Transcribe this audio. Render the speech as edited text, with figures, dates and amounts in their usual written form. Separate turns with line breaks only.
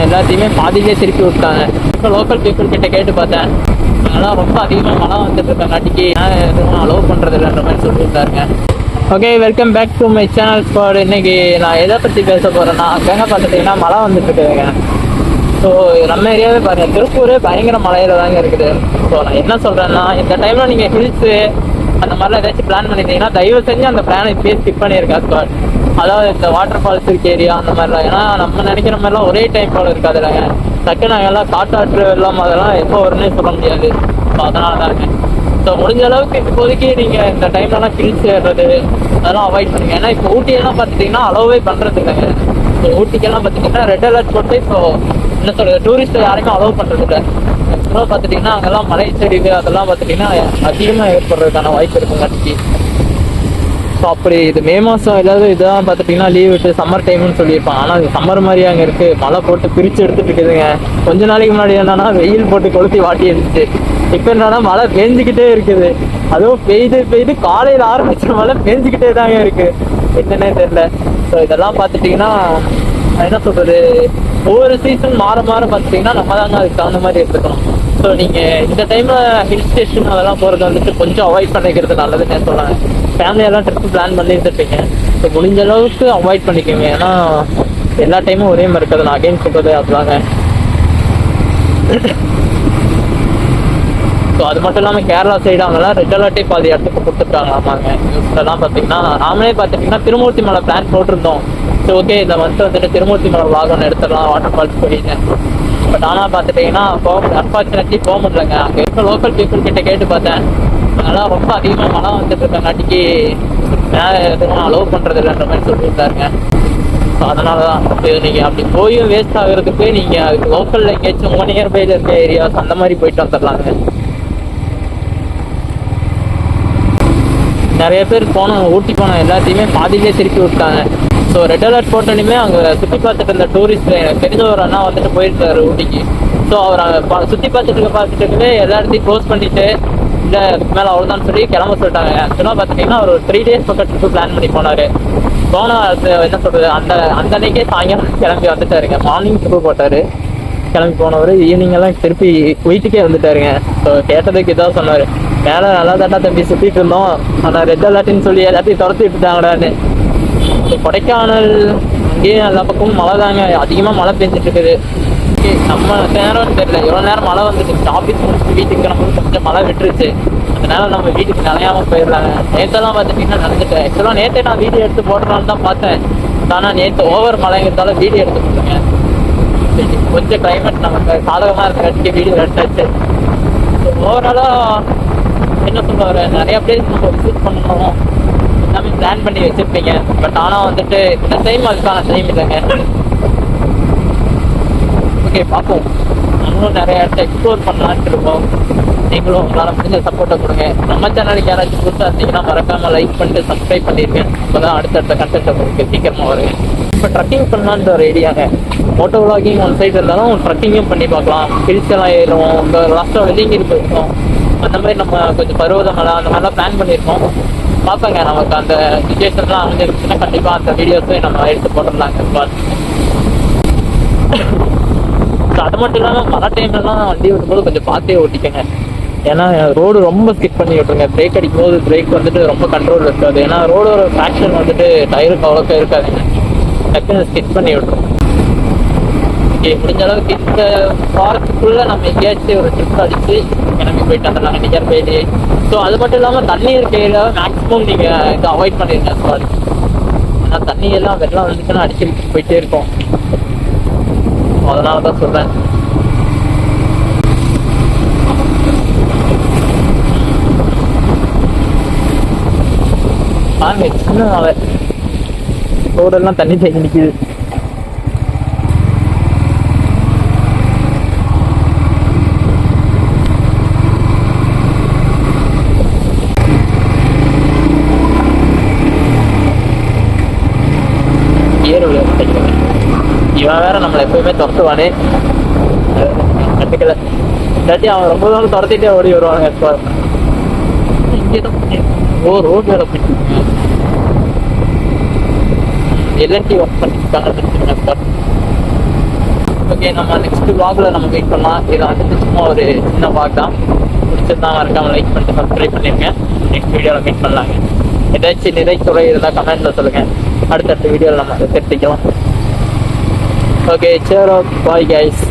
எல்லாத்தையுமே பாதியிலே திருப்பி விட்டாங்க. இப்போ லோக்கல் பீப்புள் கிட்ட கேட்டு பார்த்தேன், அதெல்லாம் ரொம்ப அதிகமாக மழை வந்துட்டு இருக்காங்காட்டிக்கு எதுவும் அலோவ் பண்ணுறது இல்லைன்ற மாதிரி சொல்லியிருந்தாருங்க. Okay, welcome back to my channel squad. இன்னைக்கு நான் எதை பற்றி பேச போகிறேன்னா, அங்கே பார்த்துட்டிங்கன்னா மழை வந்துட்டு இருக்குதுங்க. ஸோ நம்ம ஏரியாவே பாருங்கள், திருப்பூர் பயங்கர மழையில தாங்க இருக்குது. ஸோ நான் என்ன சொல்கிறேன்னா, இந்த டைமில் நீங்கள் ஹில்ஸு அந்த மாதிரிலாம் ஏதாச்சும் பிளான் பண்ணியிருந்தீங்கன்னா தயவு செஞ்சு அந்த பிளானை இப்பயே ஸ்கிப் பண்ணியிருக்கா ஸ்குவாட். அதாவது இந்த வாட்டர் ஃபால்ஸ் இருக்க ஏரியா அந்த மாதிரிலாம், ஏன்னா நம்ம நினைக்கிற மாதிரிலாம் ஒரே டைம் போல இருக்காது இல்லைங்க. டக்கு நாங்கள் எல்லாம் காட்டாற்று வெள்ளம் அதெல்லாம் எப்போ வரும்னே சொல்ல முடியாது. ஸோ அதனால தாங்க. ஸோ முடிஞ்ச அளவுக்கு இப்போதைக்கு நீங்கள் இந்த டைம்லலாம் ஹில்ஸ் ஏறுறது அதெல்லாம் அவாய்ட் பண்ணுங்க. ஏன்னா இப்போ ஊட்டியெல்லாம் பார்த்துட்டிங்கன்னா அலோவே பண்ணுறது இல்லைங்க. ஸோ ஊட்டிக்கெல்லாம் பார்த்துட்டிங்கன்னா ரெட் அலர்ட் போட்டு இப்போ என்ன சொல்கிறது, டூரிஸ்ட்டை யாருமே அலோவ் பண்ணுறது இல்லை. ஆக்சுவலாக பார்த்துட்டிங்கன்னா அங்கெல்லாம் மலை சரிவு அதெல்லாம் பார்த்துட்டிங்கன்னா அதிகமாக ஏற்படுறதுக்கான வாய்ப்பு இருக்கும் கட்டிக்கு. ஸோ அப்படி இது மே மாதம் ஏதாவது இதெல்லாம் பார்த்துட்டிங்கன்னா லீவ் விட்டு சம்மர் டைம்னு சொல்லியிருப்பாங்க. ஆனால் அது சம்மர் மாதிரியே அங்கே இருக்குது. மழை போட்டு பிரித்து எடுத்துகிட்டு இருக்குதுங்க. கொஞ்ச நாளைக்கு முன்னாடி என்னன்னா வெயில் போட்டு கொளுத்தி வாட்டி இருந்துச்சு. இப்போ என்னன்னா மழை பெஞ்சிக்கிட்டே இருக்குது. அதுவும் பெய்து காலையில் ஆரம்பிச்ச மழை பெஞ்சிக்கிட்டே தாங்க இருக்குது. என்னன்னே தெரியல. ஸோ இதெல்லாம் பார்த்துட்டிங்கன்னா என்ன சொல்கிறது, ஒவ்வொரு சீசன் மாற பார்த்துட்டிங்கன்னா நம்ம தாங்க அதுக்கு தகுந்த மாதிரி எடுத்துக்கணும். ஸோ நீங்கள் இந்த டைமில் ஹில் ஸ்டேஷன் அதெல்லாம் போகிறது வந்துட்டு கொஞ்சம் அவாய்ட் பண்ணிக்கிறது நல்லதுன்னு சொல்லுவாங்க. ஃபேமிலியெல்லாம் ட்ரிப்பு பிளான் பண்ணிட்டு இருப்பீங்க. ஸோ முடிஞ்ச அளவுக்கு அவாய்ட் பண்ணிக்கோங்க. ஏன்னா எல்லா டைமும் ஒரே மாதிரி இருக்கிறது நான் அகைன் சொல்கிறது அதுதாங்க. ஸோ அது மட்டும் இல்லாமல் கேரளா சைடு அவங்கெல்லாம் ரெட் அலர்ட்டே பாதி இடத்துக்கு கொடுத்துருக்காங்க. ஆமாங்க, நியூஸ்லலாம் பார்த்தீங்கன்னா நாமளே பார்த்துட்டிங்கன்னா திருமூர்த்தி மலை பிளான் போட்டிருந்தோம். ஸோ ஓகே, இந்த மந்த் வந்துட்டு திருமூர்த்தி மலை vlog ஒன்று எடுத்துடலாம் வாட்டர் ஃபால்ஸ் போயிட்டு. பட் ஆனால் பார்த்துட்டிங்கன்னா அன்ஃபார்ச்சுனேட்லி போக முடியலங்க. அங்கே இருக்க லோக்கல் பீப்புள் கிட்ட கேட்டு பார்த்தேன், அதெல்லாம் ரொம்ப அதிகமாக மழை வந்துட்டு இருக்கங்காட்டிக்கு மேலே எதுவும் அலோவ் பண்ணுறது இல்லைன்ற மாதிரி சொல்லியிருந்தாருங்க. ஸோ அதனால தான் நீங்கள் அப்படி போயும் வேஸ்ட் ஆகிறதுக்கு நீங்கள் லோக்கலில் எங்கேயாச்சும் உங்கள் நியர்பையில் இருக்க ஏரியாஸ் அந்த மாதிரி போயிட்டு வந்துடலாங்க. நிறைய பேர் ஊட்டி போனோம் எல்லாத்தையுமே பாதியிலே திருப்பி விட்டாங்க. ஸோ ரெட் அலர்ட் போட்டோன்னே அங்கே சுற்றி பார்த்துட்டு இருந்த டூரிஸ்ட் எனக்கு தெரிஞ்ச ஒரு அண்ணா வந்துட்டு போயிருக்காரு ஊட்டிக்கு. ஸோ அவர் அங்கே சுற்றி பார்த்துட்டு எல்லா இடத்தையும் க்ளோஸ் பண்ணிவிட்டு இல்லை அதுக்கு மேலே அவ்வளோதான் சொல்லி கிளம்ப சொல்லிட்டாங்க. ஆக்சுவலாக பார்த்துட்டிங்கன்னா ஒரு 3 days பக்கம் ட்ரிப்பு பிளான் பண்ணி போனார். போனால் அது என்ன சொல்கிறது, அந்த அன்னைக்கே சாயங்காலம் கிளம்பி வந்துட்டாருங்க. மார்னிங் ட்ரிப்பு போட்டார், கிளம்பி போனவர் ஈவினிங்கெல்லாம் திருப்பி வீட்டுக்கே வந்துட்டாருங்க. ஸோ கேட்டதுக்கு இதாக சொன்னார், மேலே நல்லா தாட்டா தம்பி சுற்றிட்டு இருந்தோம், ஆனால் ரெட் அலர்ட்னு சொல்லி எல்லாத்தையும் துரத்தி விட்டுட்டாங்கடான்னு. கொடைக்கானல் அங்கேயும் எல்லா பக்கமும் மழை தாங்க, அதிகமாக மழை பெஞ்சிட்டு இருக்குது. ஓகே, நம்ம நேரம்னு தெரியல எவ்வளோ நேரம் மழை வந்துட்டு ஆஃபீஸ் முடிச்சுட்டு வீட்டுக்கு கிளம்பும்போது கொஞ்சம் மழை விட்டுருச்சு. அதனால நம்ம வீட்டுக்கு நனையாமல் போயிடலாங்க. நேற்றெல்லாம் பார்த்துட்டிங்கன்னா நடந்துட்டேன். ஆக்சுவலாக நேற்றே நான் வீடியோ எடுத்து போடலான்னு தான் பார்த்தேன். ஆனால் நேற்று ஓவர் மழைங்கிறதால வீடியோ எடுத்து கொடுத்துங்க. கொஞ்சம் கிளைமேட் நமக்கு சாதகமாக இருக்கிறதுக்கு வீடியோ எடுத்தாச்சு. ஓவராலாக என்ன சொல்லுவார், நிறைய பிளேஸ் நம்ம விசிட் பண்ணணும் எல்லாமே பிளான் பண்ணி வச்சுருப்பீங்க. பட் ஆனால் வந்துட்டு இந்த டைம் அதுக்கான டைம் இல்லைங்க. ஓகே, பார்ப்போம். நம்மளும் நிறைய இடத்த எக்ஸ்ப்ளோர் பண்ணலான்ட்டு இருக்கோம். நீங்களும் உங்களால் முடிஞ்ச சப்போர்ட்டை கொடுங்க. நம்ம சேனலுக்கு யாராச்சும் புதுசாக இருந்தீங்கன்னா மறக்காமல் லைக் பண்ணிட்டு சப்ஸ்கிரைப் பண்ணியிருக்கேன். அப்போ தான் அடுத்தடுத்த கண்டென்ட் உங்களுக்கு சீக்கிரமாக வருங்க. இப்போ ட்ரக்கிங் பண்ணலான்ற ஒரு ஐடியாங்க. மோட்டோ விளாகிங் ஒன் சைடு இருந்தாலும் ட்ரக்கிங்கும் பண்ணி பார்க்கலாம். ஹில்ஸ் எல்லாம் ஏறுவோம், இந்த லாஸ்ட்டாக வெள்ளிங்கிரி போயிருக்கோம். அந்த மாதிரி நம்ம கொஞ்சம் பருவதமலை அந்த மாதிரிலாம் பிளான் பண்ணியிருக்கோம். பார்ப்போங்க, நமக்கு அந்த சுச்சுவேஷன்லாம் அமைஞ்சிருச்சுன்னா கண்டிப்பாக அந்த வீடியோஸையும் நம்ம எடுத்து போட்டுடலாங்க. அது மட்டும் இல்லாமல் மழை டைம்லலாம் வண்டி ஓட்டும்போது கொஞ்சம் பார்த்தே ஓட்டிக்கங்க. ஏன்னா ரோடு ரொம்ப ஸ்கிப் பண்ணி விட்டுருங்க. பிரேக் அடிக்கும் போது பிரேக் வந்துட்டு ரொம்ப கண்ட்ரோல் இருக்காது. ஏன்னா ரோடோட ஃபேக்ஷன் வந்துட்டு டயருக்கு அவ்வளோக்கா இருக்காதுங்க, டக்குன்னு ஸ்கிப் பண்ணி விட்டுரும். ஓகே, முடிஞ்ச அளவுக்கு இந்த வாரத்துக்குள்ளே நம்ம எங்கேயாச்சும் ஒரு ட்ரிப் அடித்து கிளம்பி போயிட்டு வந்துடலாங்க நியர்பைலே. ஸோ அது மட்டும் இல்லாமல் தண்ணி இருக்க ஏரியாவை மேக்ஸிமம் நீங்கள் இதை அவாய்ட் பண்ணிடுங்க ஸ்பாட். ஏன்னா தண்ணி எல்லாம் வெள்ளம் வந்துச்சுன்னா அடிச்சுட்டு போயிட்டே இருக்கும். அதனால தான் சொல்கிறேன். வாங்க, சின்ன நாளை ரோடெல்லாம் தண்ணி தேங்கி நிற்கிது. இவன் வேற நம்மளை எப்பவுமே துரத்துவானே, கண்டுக்கல. இல்லாட்டி அவன் ரொம்ப தூரம் துரத்திட்டே ஓடி வருவாங்க. ஓ, ரோடு வேற போயிட்டு எல்என்டி ஒர்க் பண்ணிருக்காங்க. ஓகே, நம்ம நெக்ஸ்ட் vlogல நம்ம மீட் பண்ணலாம். இதை வந்துட்டு சும்மா ஒரு சின்ன vlog தான். பிடிச்சிருந்தா மறக்காம லைக் பண்ணிட்டு சப்ஸ்கிரைப் பண்ணிருங்க. நெக்ஸ்ட் வீடியோவில் மீட் பண்ணலாங்க. ஏதாச்சும் நிறைய இருந்தால் கமெண்ட்ல சொல்லுங்க. அடுத்தடுத்த வீடியோவில் நம்ம அதை தெரிஞ்சுக்கலாம். ஓகே, சரி, பாய் கைஸ்.